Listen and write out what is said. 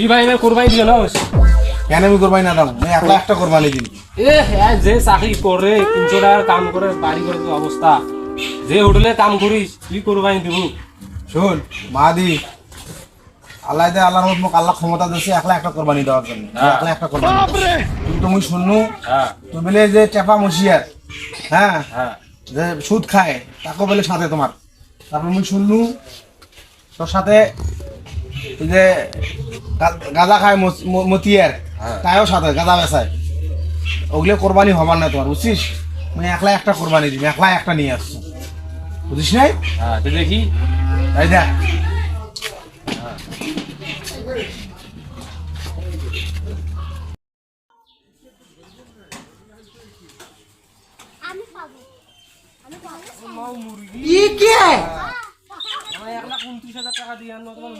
ই ভাই এবার কোরবানি দিও না কেন আমি কোরবানি না দাম? আমি একলা একটা কোরবানি দিন। এ হ্যাঁ যে চাকরি করে 300 টাকার কাম করে বাড়ি করে তো অবস্থা যে হোটেলে কাম করিস তুই কোরবানি দিব শোন মাদি, আল্লাহ দে আল্লাহর রহমত মোক আল্লাহ ক্ষমতা দিয়েছে একলা একটা কোরবানি দেওয়ার জন্য। একলা একটা কোরবানি কিন্তু তুমি শুনু হ্যাঁ তুমি বলে যে টেপা মশিয়ার, হ্যাঁ হ্যাঁ যে সুদ খায় তাকে বলে সাথে তোমার। তারপর মুই শুনলু তোর সাথে এই যে গাঁজা খায় মতিয়ার, তাইও সাথে গাঁজা বেচায়, ওগুলো কোরবানি হবার না তোমার, বুঝছিস? মানে একলা একটা কোরবানি দিবি, একলা একটা নিয়ে আসছো, বুঝিস নাই? হ্যাঁ তো দেখি তাই দেখ ই কে আমার 1,29,000 টাকা দিয়ে আনলো তোমার